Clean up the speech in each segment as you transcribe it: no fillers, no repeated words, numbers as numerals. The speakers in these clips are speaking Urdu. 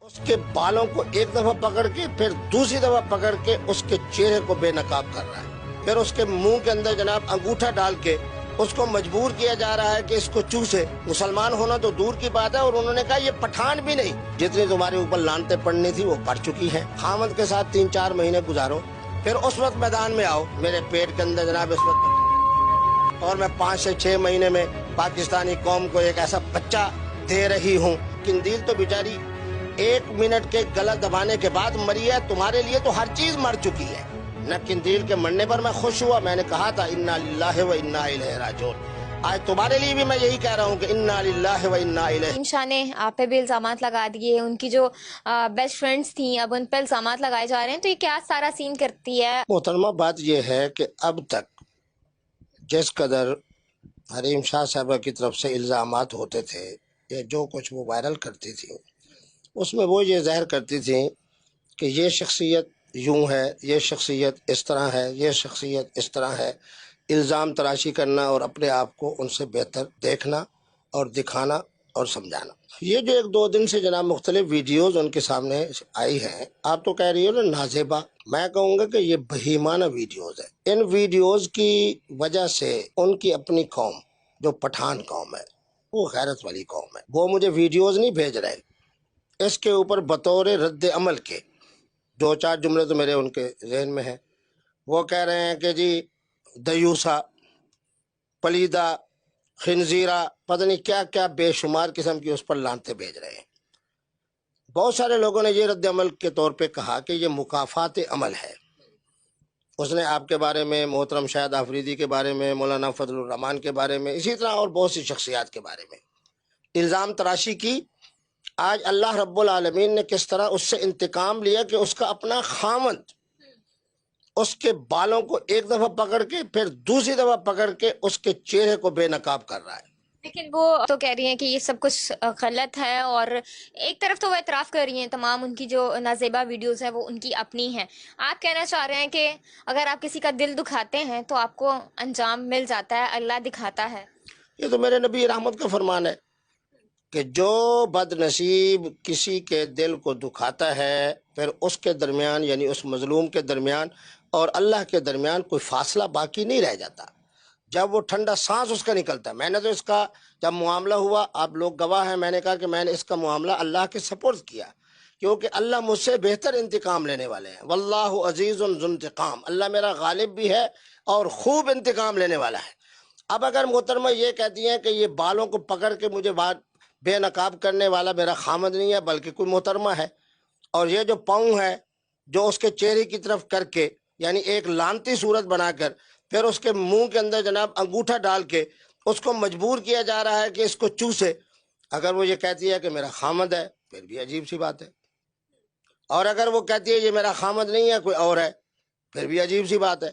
اس کے بالوں کو ایک دفعہ پکڑ کے پھر دوسری دفعہ پکڑ کے اس کے چہرے کو بے نقاب کر رہا ہے، پھر اس کے منہ کے اندر جناب انگوٹھا ڈال کے اس کو مجبور کیا جا رہا ہے کہ اس کو چوسے۔ مسلمان ہونا تو دور کی بات ہے، اور انہوں نے کہا یہ پٹھان بھی نہیں، جتنی تمہارے اوپر لانتیں پڑنی تھی وہ پڑ چکی ہیں۔ خامد کے ساتھ 3-4 مہینے گزارو، پھر اس وقت میدان میں آؤ۔ میرے پیٹ کے اندر جناب اس وقت، اور میں 5 سے 6 مہینے میں پاکستانی قوم کو ایک ایسا بچہ دے رہی ہوں۔ قندیل تو بیچاری 1 منٹ کے گلا دبانے کے بعد مری ہے، تمہارے لیے تو ہر چیز مر چکی ہے۔ نہ قندیل کے مرنے پر میں خوش ہوا، میں نے کہا تھا انا للہ و انا الیہ راجعون۔ آج تمہارے لیے بھی میں یہی کہہ رہا ہوں کہ انا للہ و انا الیہ۔ شاہ نے آپ پہ بھی الزامات لگا دیے، ان کی جو بیسٹ فرینڈز تھیں اب ان پہ الزامات لگائے جا رہے ہیں، تو یہ کیا سارا سین کرتی ہے؟ محترمہ بات یہ ہے کہ اب تک جس قدر حریم شاہ صاحبہ کی طرف سے الزامات ہوتے تھے یا جو کچھ وہ وائرل کرتی تھی، اس میں وہ یہ ظاہر کرتی تھیں کہ یہ شخصیت یوں ہے، یہ شخصیت اس طرح ہے، یہ شخصیت اس طرح ہے۔ الزام تراشی کرنا اور اپنے آپ کو ان سے بہتر دیکھنا اور دکھانا اور سمجھانا۔ یہ جو 1-2 دن سے جناب مختلف ویڈیوز ان کے سامنے آئی ہیں، آپ تو کہہ رہی ہو نا نازیبا، میں کہوں گا کہ یہ بہیمانہ ویڈیوز ہیں۔ ان ویڈیوز کی وجہ سے ان کی اپنی قوم جو پٹھان قوم ہے، وہ غیرت والی قوم ہے، وہ مجھے ویڈیوز نہیں بھیج رہے، اس کے اوپر بطور رد عمل کے 2-4 جملے تو میرے ان کے ذہن میں ہیں۔ وہ کہہ رہے ہیں کہ جی دیوسا، پلیدہ، خنزیرہ، پتہ نہیں کیا کیا بے شمار قسم کی اس پر لانتیں بھیج رہے ہیں۔ بہت سارے لوگوں نے یہ رد عمل کے طور پہ کہا کہ یہ مکافات عمل ہے۔ اس نے آپ کے بارے میں، محترم شاہد آفریدی کے بارے میں، مولانا فضل الرحمان کے بارے میں، اسی طرح اور بہت سی شخصیات کے بارے میں الزام تراشی کی۔ آج اللہ رب العالمین نے کس طرح اس سے انتقام لیا کہ اس کا اپنا خاوند اس کے بالوں کو ایک دفعہ پکڑ کے پھر دوسری دفعہ پکڑ کے اس کے چہرے کو بے نقاب کر رہا ہے۔ لیکن وہ تو کہہ رہی ہیں کہ یہ سب کچھ غلط ہے، اور ایک طرف تو وہ اعتراف کر رہی ہیں تمام ان کی جو نازیبا ویڈیوز ہیں وہ ان کی اپنی ہیں۔ آپ کہنا چاہ رہے ہیں کہ اگر آپ کسی کا دل دکھاتے ہیں تو آپ کو انجام مل جاتا ہے، اللہ دکھاتا ہے۔ یہ تو میرے نبی رحمت کا فرمان ہے کہ جو بد نصیب کسی کے دل کو دکھاتا ہے، پھر اس کے درمیان یعنی اس مظلوم کے درمیان اور اللہ کے درمیان کوئی فاصلہ باقی نہیں رہ جاتا۔ جب وہ ٹھنڈا سانس اس کا نکلتا ہے، میں نے تو اس کا جب معاملہ ہوا، آپ لوگ گواہ ہیں، میں نے کہا کہ میں نے اس کا معاملہ اللہ کے سپرد کیا، کیونکہ اللہ مجھ سے بہتر انتقام لینے والے ہیں۔ واللہ عزیز ذو انتقام، اللہ میرا غالب بھی ہے اور خوب انتقام لینے والا ہے۔ اب اگر محترمہ یہ کہتی ہیں کہ یہ بالوں کو پکڑ کے مجھے بے نقاب کرنے والا میرا خامد نہیں ہے بلکہ کوئی محترمہ ہے، اور یہ جو پاؤں ہے جو اس کے چہرے کی طرف کر کے یعنی ایک لانتی صورت بنا کر پھر اس کے منہ کے اندر جناب انگوٹھا ڈال کے اس کو مجبور کیا جا رہا ہے کہ اس کو چوسے، اگر وہ یہ کہتی ہے کہ میرا خامد ہے پھر بھی عجیب سی بات ہے، اور اگر وہ کہتی ہے یہ میرا خامد نہیں ہے کوئی اور ہے پھر بھی عجیب سی بات ہے۔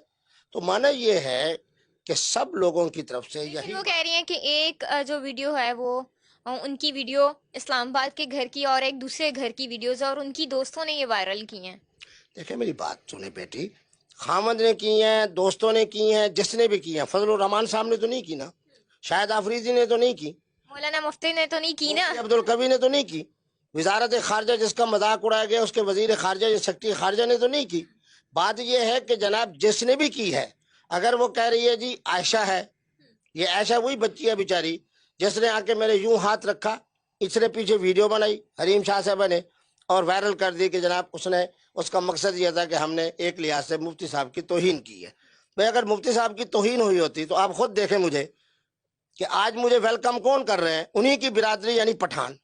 تو معنی یہ ہے کہ سب لوگوں کی طرف سے یہی، وہ کہہ رہی ہیں کہ ایک جو ویڈیو ہے وہ ان کی ویڈیو اسلام آباد کے گھر کی اور ایک دوسرے گھر کی ویڈیوز، اور ان کی دوستوں نے یہ وائرل کی ہیں۔ دیکھیں میری بات سنیں بیٹی، خامد نے کی ہیں، دوستوں نے کی ہیں، جس نے بھی کی ہیں، فضل الرحمان صاحب نے تو نہیں کی نا، شاہد آفریدی نے تو نہیں کی، مولانا مفتی نے تو نہیں کی نا، مفتی عبدالقوی نے تو نہیں کی، وزارت خارجہ جس کا مذاق اڑایا گیا اس کے وزیر خارجہ یا سیکرٹری خارجہ نے تو نہیں کی۔ بات یہ ہے کہ جناب جس نے بھی کی ہے، اگر وہ کہہ رہی ہے جی عائشہ ہے، یہ عائشہ وہی بچی ہے بیچاری جس نے آ کے میرے یوں ہاتھ رکھا، اس نے پیچھے ویڈیو بنائی حریم شاہ صاحبہ نے اور وائرل کر دی کہ جناب اس کا مقصد یہ تھا کہ ہم نے ایک لحاظ سے مفتی صاحب کی توہین کی ہے۔ بھئی اگر مفتی صاحب کی توہین ہوئی ہوتی تو آپ خود دیکھیں مجھے کہ آج مجھے ویلکم کون کر رہے ہیں، انہی کی برادری یعنی پٹھان،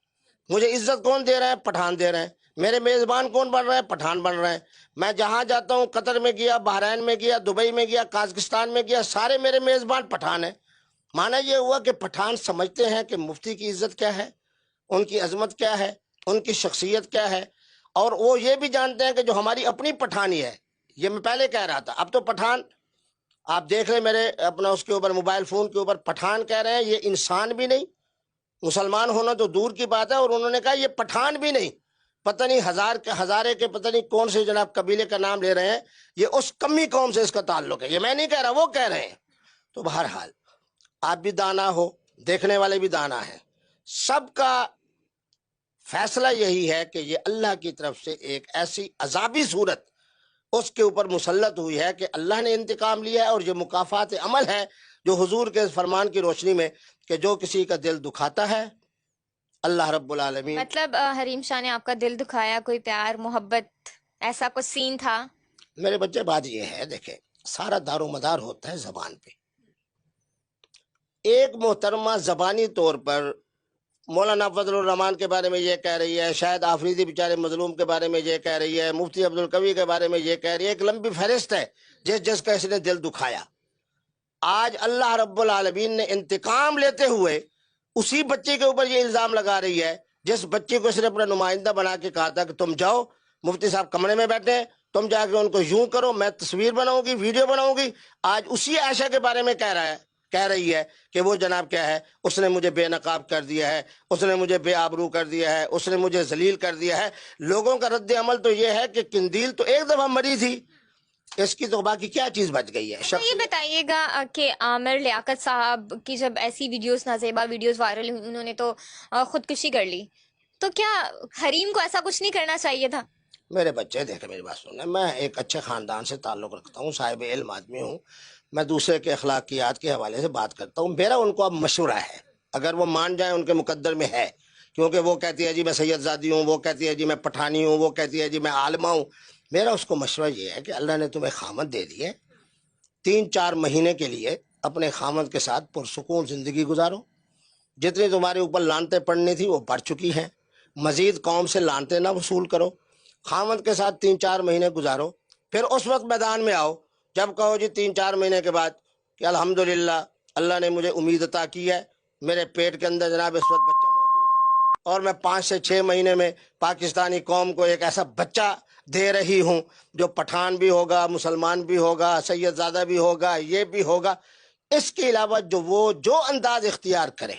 مجھے عزت کون دے رہے ہیں، پٹھان دے رہے ہیں، میرے میزبان کون بن رہے ہیں، پٹھان بن رہے ہیں۔ میں جہاں جاتا ہوں، قطر میں گیا، بحرین میں گیا، دبئی میں گیا، قازقستان میں گیا، سارے میرے میزبان پٹھان ہیں۔ معنی یہ ہوا کہ پٹھان سمجھتے ہیں کہ مفتی کی عزت کیا ہے، ان کی عظمت کیا ہے، ان کی شخصیت کیا ہے، اور وہ یہ بھی جانتے ہیں کہ جو ہماری اپنی پٹھانی ہے، یہ میں پہلے کہہ رہا تھا، اب تو پٹھان آپ دیکھ لیں میرے اپنا اس کے اوپر موبائل فون کے اوپر پٹھان کہہ رہے ہیں، یہ انسان بھی نہیں، مسلمان ہونا تو دور کی بات ہے، اور انہوں نے کہا یہ پٹھان بھی نہیں، پتہ نہیں ہزارے کے پتہ نہیں کون سے جناب قبیلے کا نام لے رہے ہیں، یہ اس کمی قوم سے اس کا تعلق ہے، یہ میں نہیں کہہ رہا، وہ کہہ رہے ہیں۔ تو بہرحال آپ بھی دانا ہو، دیکھنے والے بھی دانا ہیں، سب کا فیصلہ یہی ہے کہ یہ اللہ کی طرف سے ایک ایسی عذابی صورت اس کے اوپر مسلط ہوئی ہے کہ اللہ نے انتقام لیا ہے، اور یہ مکافات عمل ہے جو حضور کے فرمان کی روشنی میں کہ جو کسی کا دل دکھاتا ہے اللہ رب العالمین. مطلب حریم شاہ نے آپ کا دل دکھایا، کوئی پیار محبت ایسا کچھ سین تھا؟ میرے بچے بات یہ ہے، دیکھیں سارا دار و مدار ہوتا ہے زبان پہ. ایک محترمہ زبانی طور پر مولانا فضل الرحمان کے بارے میں یہ کہہ رہی ہے، شاید آفریدی بیچارے مظلوم کے بارے میں یہ کہہ رہی ہے، مفتی عبدالقوی کے بارے میں یہ کہہ رہی ہے، ایک لمبی فہرست ہے جس کا اس نے دل دکھایا. آج اللہ رب العالمین نے انتقام لیتے ہوئے اسی بچے کے اوپر یہ الزام لگا رہی ہے جس بچے کو اس نے اپنا نمائندہ بنا کے کہا تھا کہ تم جاؤ، مفتی صاحب کمرے میں بیٹھے ہیں، تم جا کے ان کو یوں کرو، میں تصویر بناؤں گی، ویڈیو بناؤں گی. آج اسی عائشہ کے بارے میں کہہ رہی ہے کہ وہ جناب کیا ہے، اس نے مجھے بے نقاب کر دیا ہے، اس نے مجھے بے آبرو کر دیا ہے، اس نے مجھے ذلیل کر دیا ہے. لوگوں کا رد عمل تو یہ ہے کہ قندیل تو ایک دفعہ مری تھی، اس کی تو باقی کیا چیز بچ گئی ہے. یہ بتائیے گا کہ عامر لیاقت صاحب کی جب ایسی ویڈیوز، نازیبا ویڈیوز وائرل ہوئی، انہوں نے تو خودکشی کر لی، تو کیا حریم کو ایسا کچھ نہیں کرنا چاہیے تھا؟ میرے بچے دیکھیں، میری بات سنیں، میں ایک اچھے خاندان سے تعلق رکھتا ہوں، صاحب علم آدمی ہوں، میں دوسرے کے اخلاقیات کے حوالے سے بات کرتا ہوں. میرا ان کو اب مشورہ ہے، اگر وہ مان جائیں ان کے مقدر میں ہے، کیونکہ وہ کہتی ہے جی میں سید زادی ہوں، وہ کہتی ہے جی میں پٹھانی ہوں، وہ کہتی ہے جی میں عالمہ ہوں. میرا اس کو مشورہ یہ ہے کہ اللہ نے تمہیں خامد دے دی ہے، 3-4 مہینے کے لیے اپنے خامد کے ساتھ پرسکون زندگی گزارو. جتنی تمہارے اوپر لانتیں پڑنی تھی وہ پڑ چکی ہیں، مزید قوم سے لانتیں نہ وصول کرو، خامد کے ساتھ 3-4 مہینے گزارو، پھر اس وقت میدان میں آؤ جب کہو جی 3-4 مہینے کے بعد کہ الحمدللہ اللہ نے مجھے امید عطا کی ہے، میرے پیٹ کے اندر جناب اس وقت بچہ موجود ہے، اور میں 5 سے 6 مہینے میں پاکستانی قوم کو ایک ایسا بچہ دے رہی ہوں جو پٹھان بھی ہوگا، مسلمان بھی ہوگا، سید زادہ بھی ہوگا، یہ بھی ہوگا. اس کے علاوہ جو انداز اختیار کرے.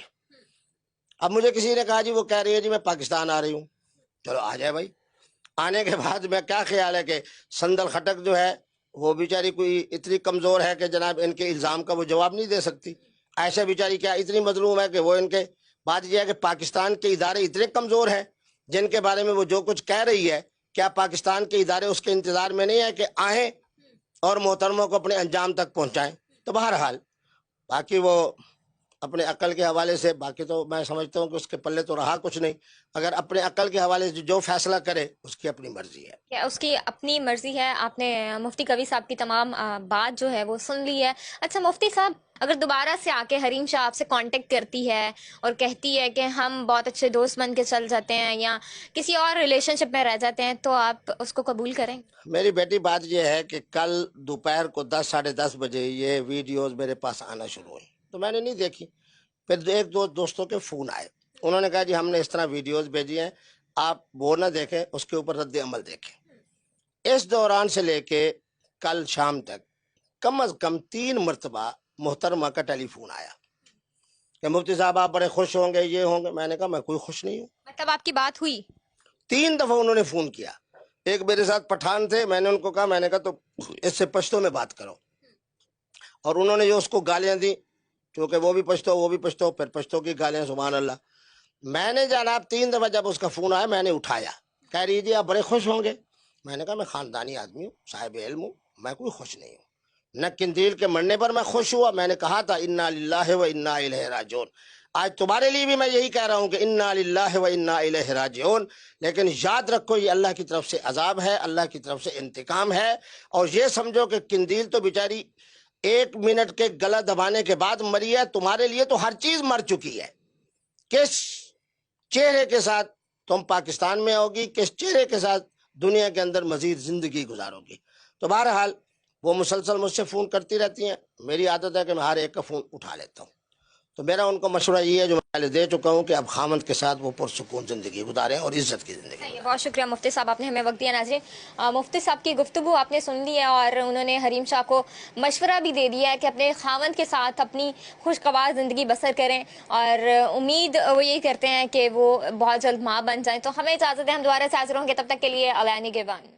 اب مجھے کسی نے کہا جی وہ کہہ رہی ہے جی میں پاکستان آ رہی ہوں، چلو آ جائے بھائی. آنے کے بعد میں کیا خیال ہے کہ سندل خٹک جو ہے وہ بیچاری کوئی اتنی کمزور ہے کہ جناب ان کے الزام کا وہ جواب نہیں دے سکتی. عائشہ بیچاری کیا اتنی مظلوم ہے کہ وہ ان کے بات یہ ہے کہ پاکستان کے ادارے اتنے کمزور ہیں جن کے بارے میں وہ جو کچھ کہہ رہی ہے، کیا پاکستان کے ادارے اس کے انتظار میں نہیں ہے کہ آئیں اور محترموں کو اپنے انجام تک پہنچائیں. تو بہرحال باقی وہ اپنے عقل کے حوالے سے، باقی تو میں سمجھتا ہوں کہ اس کے پلے تو رہا کچھ نہیں. اگر اپنے عقل کے حوالے سے جو فیصلہ کرے اس کی اپنی مرضی ہے. کیا اس کی اپنی مرضی ہے؟ آپ نے مفتی قوی صاحب کی تمام بات جو ہے وہ سن لی ہے. اچھا مفتی صاحب، اگر دوبارہ سے آ کے حریم شاہ آپ سے کانٹیکٹ کرتی ہے اور کہتی ہے کہ ہم بہت اچھے دوست بن کے چل جاتے ہیں یا کسی اور ریلیشن شپ میں رہ جاتے ہیں، تو آپ اس کو قبول کریں؟ میری بیٹی بات یہ ہے کہ کل دوپہر کو 10-10:30 بجے یہ ویڈیوز میرے پاس آنا شروع ہوئی تو میں نے نہیں دیکھی. پھر ایک دو دوستوں کے فون آئے، انہوں نے کہا جی ہم نے اس طرح ویڈیوز بھیجی ہیں، آپ وہ نہ دیکھیں، اس کے اوپر رد عمل دیکھیں. اس دوران سے لے کے کل شام تک کم از کم 3 مرتبہ محترمہ کا ٹیلی فون آیا کہ مفتی صاحب آپ بڑے خوش ہوں گے، یہ ہوں گے. میں نے کہا میں کوئی خوش نہیں ہوں. مطلب آپ کی بات ہوئی؟ 3 دفعہ انہوں نے فون کیا. ایک میرے ساتھ پٹھان تھے، میں نے ان کو کہا، میں نے کہا تو اس سے پشتو میں بات کرو، اور انہوں نے جو اس کو گالیاں دی، کیونکہ وہ بھی پشتو وہ بھی پشتو، پھر پشتو کی گالیاں، سبحان اللہ. میں نے جناب 3 دفعہ جب اس کا فون آیا میں نے اٹھایا. کہہ رہی جی آپ بڑے خوش ہوں گے. میں نے کہا میں خاندانی آدمی ہوں، صاحب علم ہوں، میں کوئی خوش نہیں ہوں. نہ قندیل کے مرنے پر میں خوش ہوا، میں نے کہا تھا انا للہ و انا الیہ راجعون. آج تمہارے لیے بھی میں یہی کہہ رہا ہوں کہ انا للہ و انا الیہ راجعون. لیکن یاد رکھو یہ اللہ کی طرف سے عذاب ہے، اللہ کی طرف سے انتقام ہے. اور یہ سمجھو کہ قندیل تو بیچاری 1 منٹ کے گلا دبانے کے بعد مری ہے، تمہارے لیے تو ہر چیز مر چکی ہے. کس چہرے کے ساتھ تم پاکستان میں ہوگی، کس چہرے کے ساتھ دنیا کے اندر مزید زندگی گزارو گی. تو بہرحال وہ مسلسل مجھ سے فون کرتی رہتی ہیں. میری عادت ہے کہ میں ہر ایک کا فون اٹھا لیتا ہوں. تو میرا ان کو مشورہ یہ ہے جو میں پہلے دے چکا ہوں کہ اب خامد کے ساتھ وہ پرسکون زندگی گزاریں اور عزت کی زندگی. بہت شکریہ مفتی صاحب، آپ نے ہمیں وقت دیا. ناظرین، مفتی صاحب کی گفتگو آپ نے سن لی ہے اور انہوں نے حریم شاہ کو مشورہ بھی دے دیا ہے کہ اپنے خاوند کے ساتھ اپنی خوشگوار زندگی بسر کریں، اور امید وہ یہی کرتے ہیں کہ وہ بہت جلد ماں بن جائیں. تو ہمیں اجازت ہے، ہم دوبارہ سے حاضر ہوں گے، تب تک کے لیے اللہ نگہبان.